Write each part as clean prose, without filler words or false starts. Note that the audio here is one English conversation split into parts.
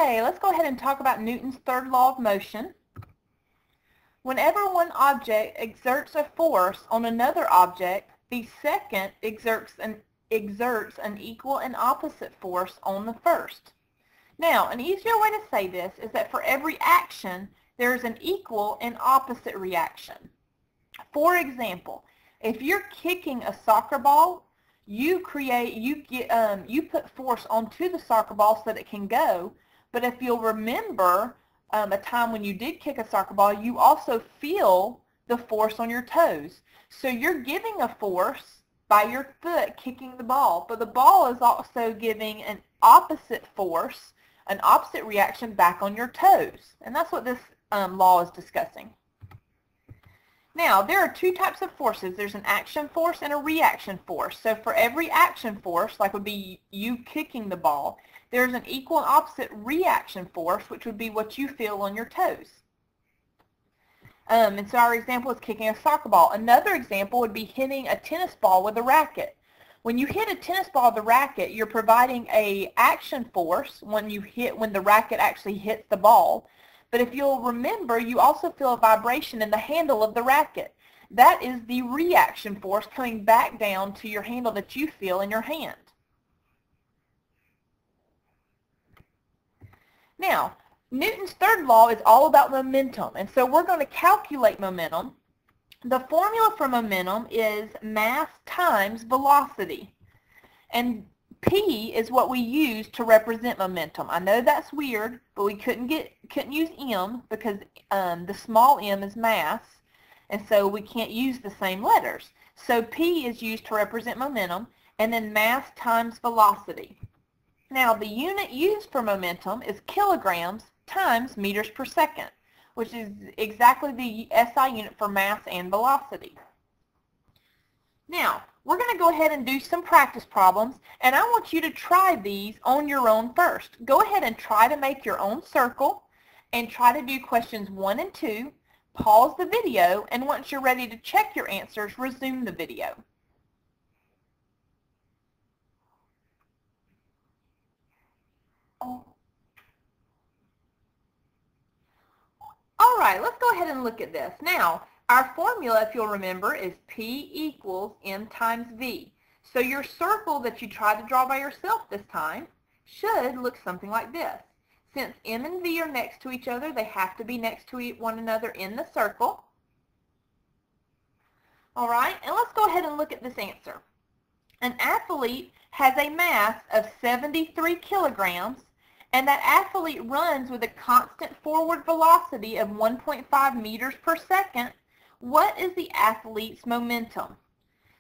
Okay, let's go ahead and talk about Newton's third law of motion. Whenever one object exerts a force on another object, the second exerts an equal and opposite force on the first. Now, an easier way to say this is that for every action, there is an equal and opposite reaction. For example, if you're kicking a soccer ball, you put force onto the soccer ball so that it can go. But if you'll remember a time when you did kick a soccer ball, you also feel the force on your toes. So you're giving a force by your foot kicking the ball, but the ball is also giving an opposite force, an opposite reaction back on your toes. And that's what this law is discussing. Now, there are two types of forces. There's an action force and a reaction force. So for every action force, like would be you kicking the ball, there's an equal and opposite reaction force, which would be what you feel on your toes. And so our example is kicking a soccer ball. Another example would be hitting a tennis ball with a racket. When you hit a tennis ball with a racket, you're providing a action force when the racket actually hits the ball. But if you'll remember, you also feel a vibration in the handle of the racket. That is the reaction force coming back down to your handle that you feel in your hand. Now, Newton's third law is all about momentum, and so we're going to calculate momentum. The formula for momentum is mass times velocity, and P is what we use to represent momentum. I know that's weird, but we couldn't use M because the small m is mass, and so we can't use the same letters. So P is used to represent momentum, and then mass times velocity. Now, the unit used for momentum is kilograms times meters per second, which is exactly the SI unit for mass and velocity. Now, we're going to go ahead and do some practice problems, and I want you to try these on your own first. Go ahead and try to make your own circle and try to do questions 1 and 2. Pause the video, and once you're ready to check your answers, resume the video. All right, let's go ahead and look at this. Now, our formula, if you'll remember, is P equals M times V. So your circle that you tried to draw by yourself this time should look something like this. Since M and V are next to each other, they have to be next to one another in the circle. All right, and let's go ahead and look at this answer. An athlete has a mass of 73 kilograms, and that athlete runs with a constant forward velocity of 1.5 meters per second. What is the athlete's momentum?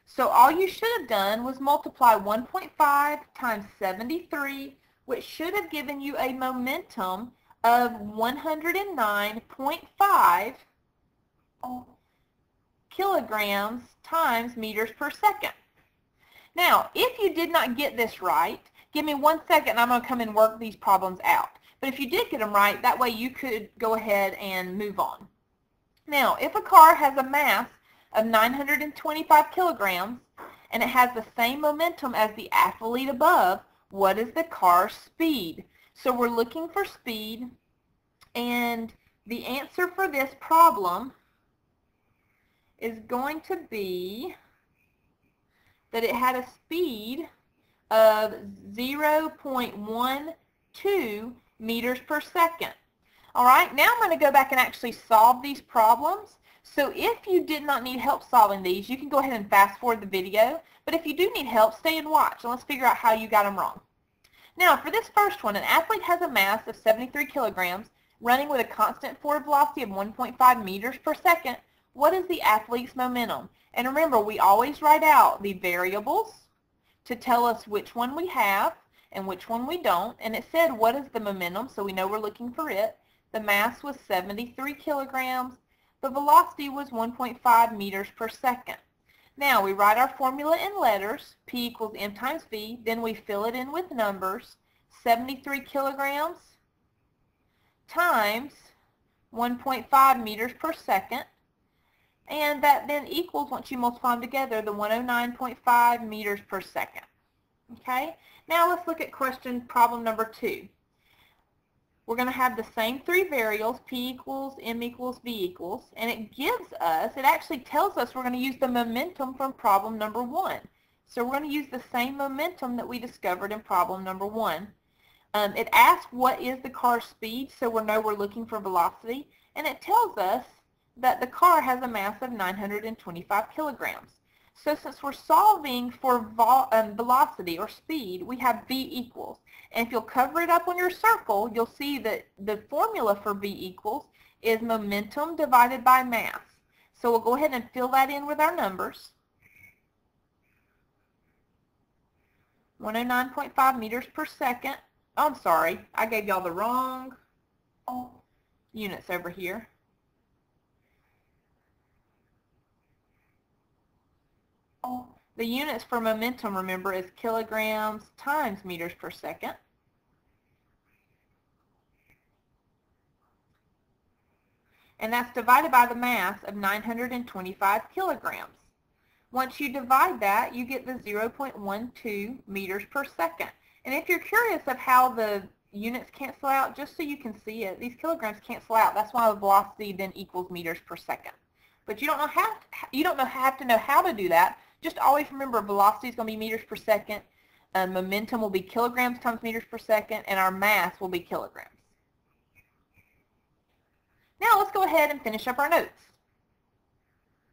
So all you should have done was multiply 1.5 times 73, which should have given you a momentum of 109.5 kilograms times meters per second. Now, if you did not get this right, give me 1 second and I'm going to come and work these problems out. But if you did get them right, that way you could go ahead and move on. Now, if a car has a mass of 925 kilograms and it has the same momentum as the athlete above, what is the car's speed? So we're looking for speed, and the answer for this problem is going to be that it had a speed of 0.12 meters per second. All right, now I'm going to go back and actually solve these problems. So if you did not need help solving these, you can go ahead and fast forward the video. But if you do need help, stay and watch, and let's figure out how you got them wrong. Now, for this first one, an athlete has a mass of 73 kilograms, running with a constant forward velocity of 1.5 meters per second. What is the athlete's momentum? And remember, we always write out the variables to tell us which one we have and which one we don't. And it said, what is the momentum? So we know we're looking for it. The mass was 73 kilograms. The velocity was 1.5 meters per second. Now we write our formula in letters, P equals M times V, then we fill it in with numbers, 73 kilograms times 1.5 meters per second, and that then equals, once you multiply them together, the 109.5 meters per second. Okay, now let's look at question problem number 2. we're going to have the same three variables, P equals, M equals, V equals, and it gives us, it actually tells us we're going to use the momentum from problem number 1. So we're going to use the same momentum that we discovered in problem number 1. It asks what is the car's speed, so we know we're looking for velocity, and it tells us that the car has a mass of 925 kilograms. So since we're solving for velocity or speed, we have V equals. And if you'll cover it up on your circle, you'll see that the formula for V equals is momentum divided by mass. So we'll go ahead and fill that in with our numbers. 109.5 meters per second. Oh, I'm sorry, I gave y'all the wrong units over here. The units for momentum, remember, is kilograms times meters per second. And that's divided by the mass of 925 kilograms. Once you divide that, you get the 0.12 meters per second. And if you're curious of how the units cancel out, just so you can see it, these kilograms cancel out. That's why the velocity then equals meters per second. But you don't have to know how to do that. Just always remember velocity is going to be meters per second, momentum will be kilograms times meters per second, and our mass will be kilograms. Now let's go ahead and finish up our notes.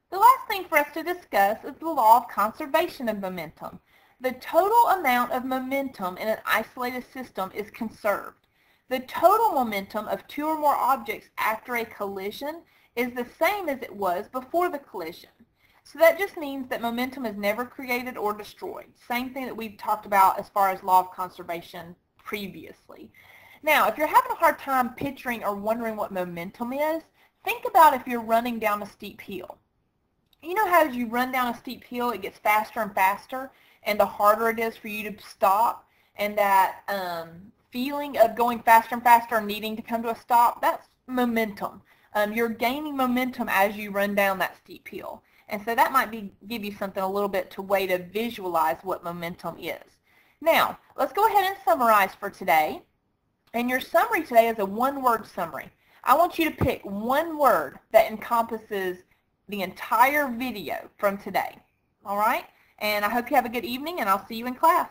The last thing for us to discuss is the law of conservation of momentum. The total amount of momentum in an isolated system is conserved. The total momentum of two or more objects after a collision is the same as it was before the collision. So that just means that momentum is never created or destroyed. Same thing that we've talked about as far as law of conservation previously. Now, if you're having a hard time picturing or wondering what momentum is, think about if you're running down a steep hill. You know how as you run down a steep hill, it gets faster and faster, and the harder it is for you to stop, and that feeling of going faster and faster and needing to come to a stop, that's momentum. You're gaining momentum as you run down that steep hill. And so that might give you something a little bit to way to visualize what momentum is. Now, let's go ahead and summarize for today. And your summary today is a one-word summary. I want you to pick one word that encompasses the entire video from today. All right? And I hope you have a good evening, and I'll see you in class.